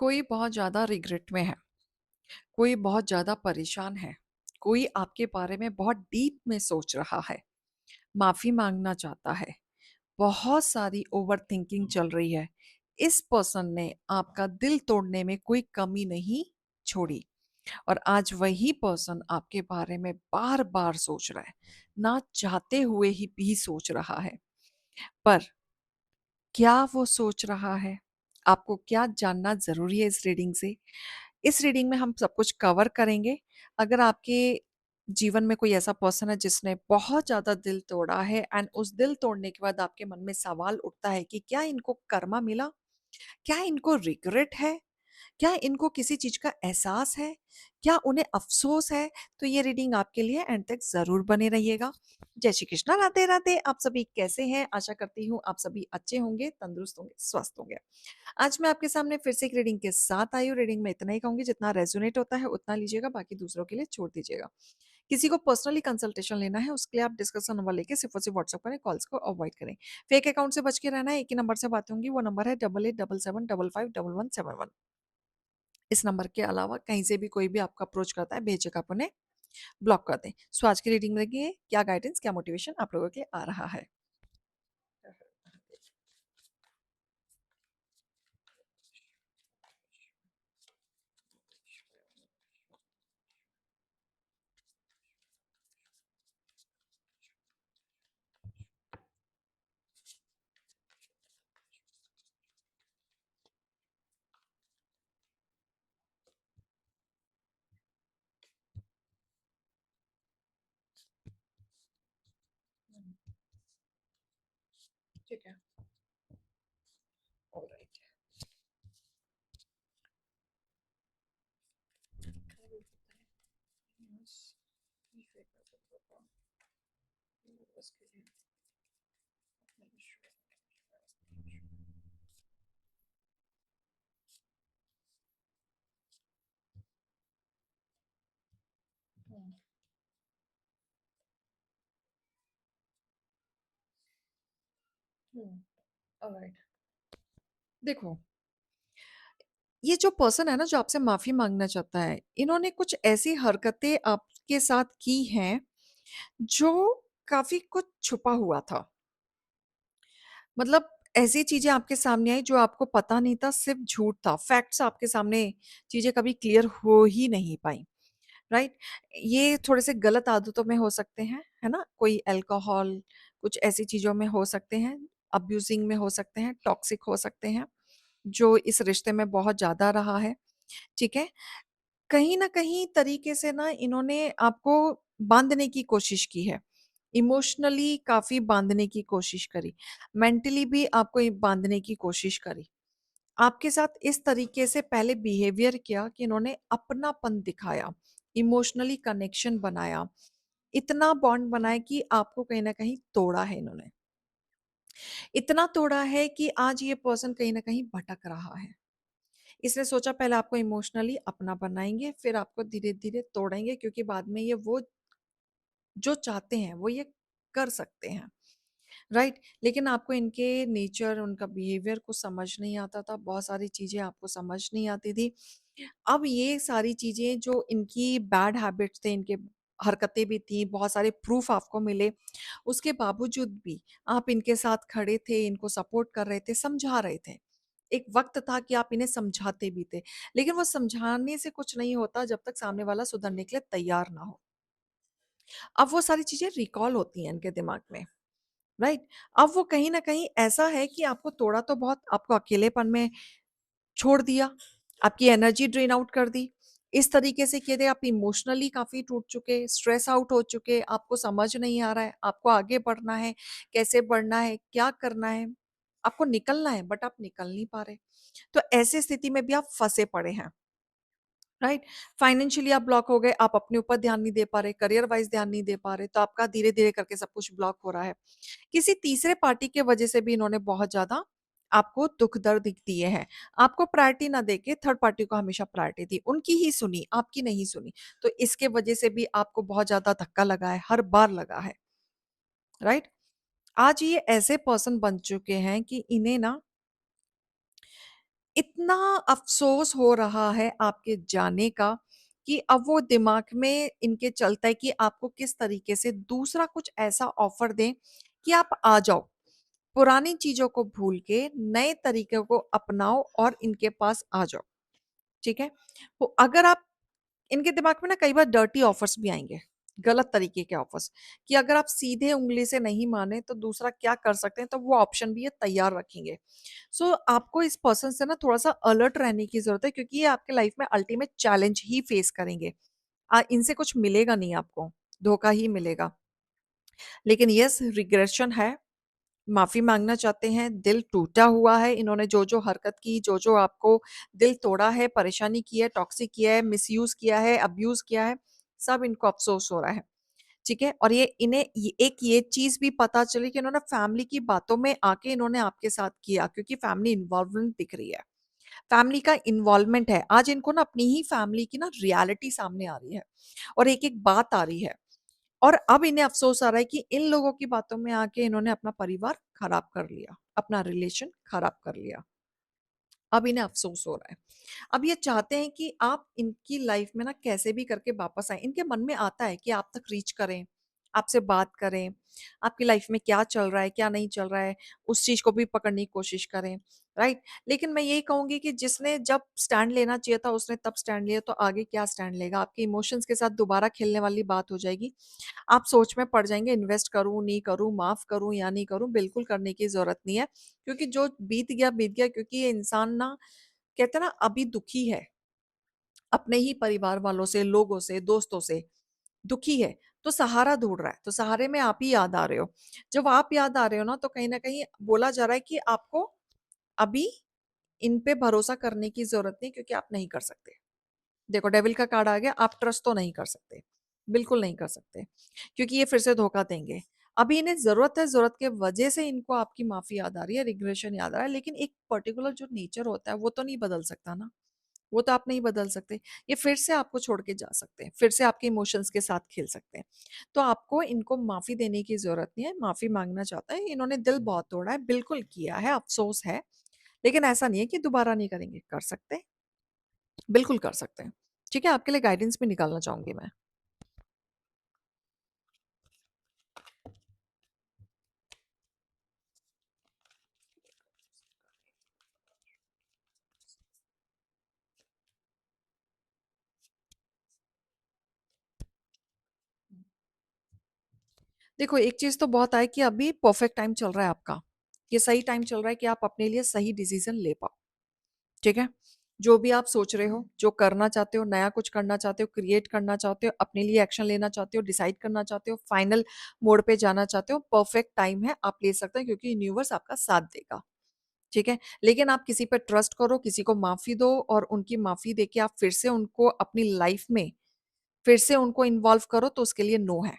कोई बहुत ज़्यादा रिग्रेट में है, कोई बहुत ज़्यादा परेशान है, कोई आपके बारे में बहुत डीप में सोच रहा है, माफ़ी माँगना चाहता है, बहुत सारी ओवरथिंकिंग चल रही है। इस पर्सन ने आपका दिल तोड़ने में कोई कमी नहीं छोड़ी और आज वही पर्सन आपके बारे में बार-बार सोच रहा है, ना चाहते हुए ही भी सोच रहा है। पर क्या वो सोच रहा है? आपको क्या जानना ज़रूरी है इस रीडिंग से? इस रीडिंग में हम सब कुछ कवर करेंगे। अगर आपके जीवन में कोई ऐसा पर्सन है जिसने बहुत ज़्यादा दिल तोड़ा है एंड उस दिल तोड़ने के बाद आपके मन में सवाल उठता है कि क्या इनको कर्मा मिला? क्या इनको रिग्रेट है? क्या इनको किसी चीज़ का एहसास है? क्या उन्हें अफ़सोस है? तो ये रीडिंग आपके लिए एंड तक ज़रूर बने रहिएगा। जय श्री कृष्णा, राधे-राधे। आप सभी कैसे हैं? आशा करती हूँ आप सभी अच्छे होंगे, तंदुरुस्त होंगे, स्वस्थ होंगे। आज मैं आपके सामने फिर से एक रीडिंग के साथ आई हूँ। रीडिंग में इतना ही कहूँगी, जितना रेज़ोनेट होता है उतना लीजिएगा, बाकी दूसरों के लिए छोड़ दीजिएगा। किसी को पर्सनली कंसल्टेशन लेना है उसके लिए आप डिस्कशन नंबर लेके सिर्फ़ और सिर्फ़ व्हाट्सएप करें, कॉल्स को अवॉइड करें। फेक अकाउंट से बच के रहना है, एक ही नंबर से बातें होंगी, वो नंबर है 8877551171। इस नंबर के अलावा कहीं से भी कोई भी आपको अप्रोच करता है, बेझिझक आप उन्हें ब्लॉक कर दें। सो आज की रीडिंग में देखिए क्या गाइडेंस, क्या मोटिवेशन आप लोगों के लिए आ रहा है। ठीक है। ऑलराइट। ऑलराइट। देखो, ये जो पर्सन है ना जो आपसे माफ़ी माँगना चाहता है, इन्होंने कुछ ऐसी हरकतें आपके साथ की हैं, जो काफ़ी कुछ छुपा हुआ था। मतलब ऐसी चीज़ें आपके सामने आई जो आपको पता नहीं था, सिर्फ़ झूठ था। फैक्ट्स आपके सामने चीज़ें कभी क्लियर हो ही नहीं पाईं, राइट? ये थोड़े से गलत आदतों में हो सकते हैं, है ना? कोई अल्कोहल, कुछ ऐसी चीज़ों में हो सकते हैं, अब्यूज़िंग में हो सकते हैं, टॉक्सिक हो सकते हैं, जो इस रिश्ते में बहुत ज़्यादा रहा है, ठीक है? कहीं न कहीं तरीके से ना इन्होंने आपको बाँधने की कोशिश की है। इमोशनली काफ़ी बाँधने की कोशिश करी, मेंटली भी आपको ये बाँधने की कोशिश करी। आपके साथ इस तरीके से पहले बिहेवियर किया कि इन्होंने अपनापन दिखाया, इमोशनली कनेक्शन बनाया, इतना बॉन्ड बनाया कि आपको कहीं न कहीं तोड़ा है इन्होंने। इतना तोड़ा है कि आज ये पर्सन कहीं न कहीं भटक रहा है। इसने सोचा पहले आपको इमोशनली अपना बनाएँगे, फिर आपको धीरे-धीरे तोड़ेंगे क्योंकि बाद में ये वो जो चाहते हैं, वो ये कर सकते हैं, राइट? लेकिन आपको इनके नेचर, उनका बिहेवियर कुछ समझ नहीं आता था, बहुत सारी चीज़ें आपको समझ नहीं आती थी। अब ये सारी चीज़ें जो इनकी बैड हैबिट्स थे, इनके हरकतें भी थी, बहुत सारे प्रूफ आपको मिले, उसके बावजूद भी आप इनके साथ खड़े थे, इनको सपोर्ट कर रहे थे, समझा रहे थे। एक वक़्त था कि आप इन्हें समझाते भी थे, लेकिन वो समझाने से कुछ नहीं होता जब तक सामने वाला सुधरने के लिए तैयार ना हो। अब वो सारी चीज़ें रिकॉल होती हैं इनके दिमाग में, राइट? अब वो कहीं न कहीं ऐसा है कि आपको तोड़ा तो बहुत, आपको अकेलेपन में छोड़ दिया, आपकी एनर्जी ड्रेन आउट कर दी। इस तरीके से कि यदि आप इमोशनली काफ़ी टूट चुके, स्ट्रेस आउट हो चुके, आपको समझ नहीं आ रहा है, आपको आगे बढ़ना है, कैसे बढ़ना है, क्या करना है, आपको निकलना है बट आप निकल नहीं पा रहे। तो ऐसी स्थिति में भी आप फँसे पड़े हैं, राइट? फाइनेंशियली आप ब्लॉक हो गए, आप अपने ऊपर ध्यान नहीं दे पा रहे, करियर वाइज़ ध्यान नहीं दे पा रहे, तो आपका धीरे-धीरे करके सब कुछ ब्लॉक हो रहा है। किसी तीसरे पार्टी के वजह से भी इन्होंने बहुत ज़्यादा आपको दुःख दर्द दिए हैं। आपको प्रायोरिटी ना देके थर्ड पार्टी को हमेशा प्रायोरिटी दी, उनकी ही सुनी, आपकी नहीं सुनी। तो इसके वजह से भी आपको बहुत ज़्यादा धक्का लगा है, हर बार लगा है, राइट? आज ये ऐसे पर्सन बन चुके हैं कि इन्हें ना इतना अफ़सोस हो रहा है आपके जाने का कि अब वो दिमाग में इनके चलता है कि आपको किस तरीके से दूसरा कुछ ऐसा ऑफ़र दें कि आप आ जाओ। पुरानी चीज़ों को भूल के नए तरीके को अपनाओ और इनके पास आ जाओ, ठीक है? तो अगर आप इनके दिमाग में ना कई बार डर्टी ऑफ़र्स भी आएँगे, गलत तरीके के ऑफ़र्स कि अगर आप सीधे उँगली से नहीं माने तो दूसरा क्या कर सकते हैं, तो वो ऑप्शन भी ये तैयार रखेंगे। सो आपको इस पर्सन से ना थोड़ा-सा अलर्ट रहने की ज़रूरत है क्योंकि ये आपके लाइफ़ में अल्टीमेट चैलेंज ही फेस करेंगे। इनसे कुछ मिलेगा नहीं आपको, धोखा ही मिलेगा। लेकिन येस रिग्रेशन है, माफ़ी माँगना चाहते हैं, दिल टूटा हुआ है, इन्होंने जो-जो हरकत की, जो-जो आपको दिल तोड़ा है, परेशानी की है, टॉक्सिक किया है, मिसयूज़ किया है, अब्यूज़ किया है, सब इनको अफ़सोस हो रहा है। ठीक है? और ये इन्हें एक ये चीज़ भी पता चली कि इन्होंने फैमिली की बातों में आके इन्होंने आपके साथ किया क्योंकि फैमिली इन्वॉल्वमेंट दिख रही है। फैमिली का इन्वॉल्वमेंट है। आज इनको ना अपनी ही फैमिली की ना रियलिटी सामने आ रही है और एक-एक बात आ रही है और अब इन्हें अफ़सोस आ रहा है कि इन लोगों की बातों में आके इन्होंने अपना परिवार खराब कर लिया, अपना रिलेशन खराब कर लिया। अब इन्हें अफ़सोस हो रहा है। अब ये चाहते हैं कि आप इनकी लाइफ में ना कैसे भी करके वापस आएँ। इनके मन में आता है कि आप तक रीच करें, आपसे बात करें, आपकी लाइफ में क्या चल रहा है, क्या नहीं चल रहा है, उस चीज़ को भी पकड़ने की कोशिश करें, राइट? लेकिन मैं यही कहूँगी कि जिसने जब स्टैंड लेना चाहिए था, उसने तब स्टैंड लिया, तो आगे क्या स्टैंड लेगा? आपके इमोशंस के साथ दोबारा खेलने वाली बात हो जाएगी। आप सोच में पड़ जाएँगे, इन्वेस्ट करूँ, नहीं करूँ, माफ़ करूँ या नहीं करूँ? बिल्कुल करने की ज़रूरत नहीं है, क्योंकि जो बीत गया क्योंकि ये इंसान ना कहते हैं ना अभी दुखी है, अपने ही परिवार वालों से, लोगों से, दोस्तों से, दुखी है, तो सहारा ढूँढ रहा है, तो सहारे में आप ही याद आ रहे हो। जब आप याद आ रहे हो ना तो कहीं न कहीं बोला जा रहा है कि आपको अभी इन पे भरोसा करने की ज़रूरत नहीं क्योंकि आप नहीं कर सकते। देखो डेविल का कार्ड आ गया, आप ट्रस्ट तो नहीं कर सकते, बिल्कुल नहीं कर सकते, क्योंकि ये फिर से धोखा देंगे। अभी इन्हें ज़रूरत है, ज़रूरत के वजह से इनको आपकी माफ़ी याद आ रही है, रिग्रेशन याद आ रहा है, लेकिन एक पर्टिकुलर जो नेचर होता है, वो तो नहीं बदल सकता ना। वो तो आप नहीं बदल सकते। ये फिर से आपको छोड़ के जा सकते हैं, फिर से आपके इमोशंस के साथ खेल सकते हैं। तो आपको इनको माफ़ी देने की ज़रूरत नहीं है, माफ़ी माँगना चाहता है, इन्होंने दिल बहुत तोड़ा है, बिल्कुल किया है, अफ़सोस है, लेकिन ऐसा नहीं है कि दोबारा नहीं करेंगे, कर सकते हैं, बिल्कुल कर सकते हैं। ठीक है? आपके लिए गाइडेंस भी निकालना चाहूँगी मैं। देखो, एक चीज़ तो बहुत है कि अभी परफ़ेक्ट टाइम चल रहा है आपका। ये सही टाइम चल रहा है कि आप अपने लिए सही डिसीज़न ले पाओ। ठीक है? जो भी आप सोच रहे हो, जो करना चाहते हो, नया कुछ करना चाहते हो, क्रिएट करना चाहते हो, अपने लिए एक्शन लेना चाहते हो, डिसाइड करना चाहते हो, फाइनल मोड़ पे जाना चाहते हो, परफेक्ट टाइम है, आप ले सकते हैं क्योंकि यूनिवर्स आपका साथ देगा। ठीक है? लेकिन आप किसी पे ट्रस्ट करो, किसी को माफ़ी दो और उनकी माफ़ी देके आप फिर से उनको अपनी लाइफ़ में फिर से उनको इन्वॉल्व करो तो उसके लिए नो है।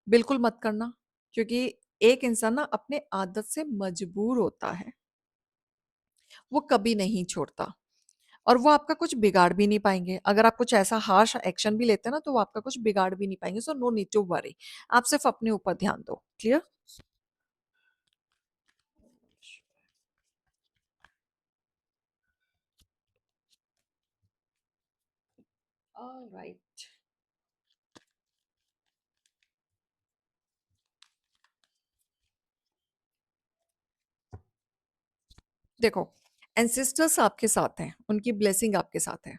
बिल्कुल मत करना क्योंकि एक इंसान ना अपने आदत से मजबूर होता है, वो कभी नहीं छोड़ता। और वो आपका कुछ बिगाड़ भी नहीं पाएँगे। अगर आप कुछ ऐसा हार्श एक्शन भी लेते हैं ना, तो वो आपका कुछ बिगाड़ भी नहीं पाएँगे। So no need to worry. आप सिर्फ़ अपने ऊपर ध्यान दो। क्लियर? ऑलराइट। देखो, एंसेस्टर्स आपके साथ हैं, उनकी ब्लेसिंग आपके साथ है।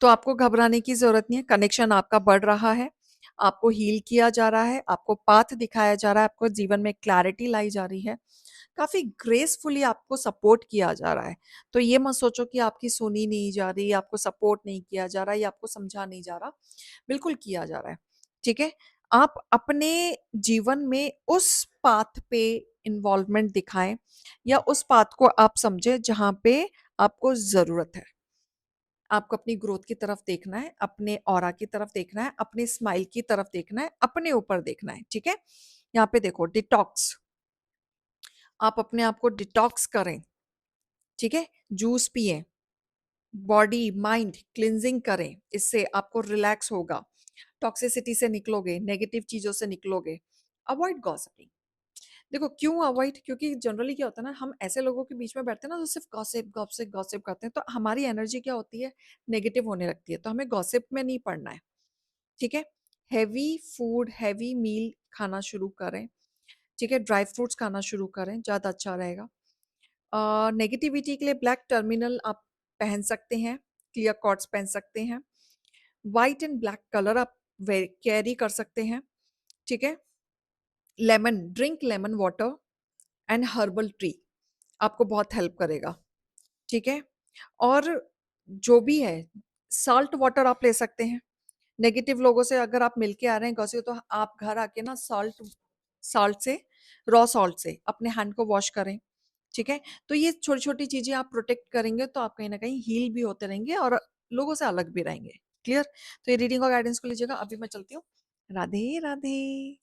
तो आपको घबराने की ज़रूरत नहीं है, कनेक्शन आपका बढ़ रहा है, आपको हील किया जा रहा है, आपको पाथ दिखाया जा रहा है, आपको जीवन में क्लैरिटी लाई जा रही है। काफ़ी ग्रेसफुली आपको सपोर्ट किया जा रहा है। तो ये मत सोचो कि आपकी सुनी नहीं जा रही, आपको सपोर्ट नहीं किया जा रहा या आपको समझा नहीं जा रहा। बिल्कुल किया जा रहा है, ठीक है? आप अपने जीवन में उस पाथ पे इन्वॉल्वमेंट दिखाएँ या उस पाथ को आप समझें जहाँ पे आपको ज़रूरत है। आपको अपनी ग्रोथ की तरफ देखना है, अपने ऑरा की तरफ देखना है, अपनी स्माइल की तरफ देखना है, अपने ऊपर देखना है, ठीक है? यहाँ पे देखो डिटॉक्स, आप अपने आप को डिटॉक्स करें, ठीक है? जूस पिएँ, बॉडी, माइंड क्लींजिंग करें, इससे आपको रिलैक्स होगा, टॉक्सिसिटी से निकलोगे, नेगेटिव चीज़ों से निकलोगे। अवॉइड गॉसिपिंग, देखो क्यों अवॉइड, क्योंकि जनरली क्या होता है ना, हम ऐसे लोगों के बीच में बैठते हैं ना, तो सिर्फ गॉसिप गॉसिप गॉसिप करते हैं, तो हमारी एनर्जी क्या होती है, नेगेटिव होने लगती है। तो हमें गॉसिप में नहीं पड़ना है, ठीक है। हैवी फूड, हैवी मील खाना शुरू करें, ठीक है। ड्राई फ्रूट्स खाना शुरू करें, ज़्यादा अच्छा रहेगा। नेगेटिविटी के लिए ब्लैक टर्मिनल आप पहन सकते हैं, क्लियर कॉर्ड्स पहन सकते हैं। व्हाइट एंड ब्लैक कलर आप कैरी कर सकते हैं, ठीक है। Lemon, drink lemon water and herbal tea आपको बहुत हेल्प करेगा, ठीक है। और जो भी है, साल्ट वाटर आप ले सकते हैं। नेगेटिव लोगों से अगर आप मिलके आ रहे हैं गॉसिप, तो आप घर आके ना सॉल्ट सॉल्ट से, रॉ सॉल्ट से अपने हैंड को वॉश करें, ठीक है। तो ये छोटी छोटी चीजें आप प्रोटेक्ट करेंगे तो आप कहीं ना कहीं हील भी होते रहेंगे और लोगों से अलग भी रहेंगे। क्लियर? तो ये रीडिंग और गाइडेंस को लीजिएगा। अभी मैं चलती हूँ। राधे राधे।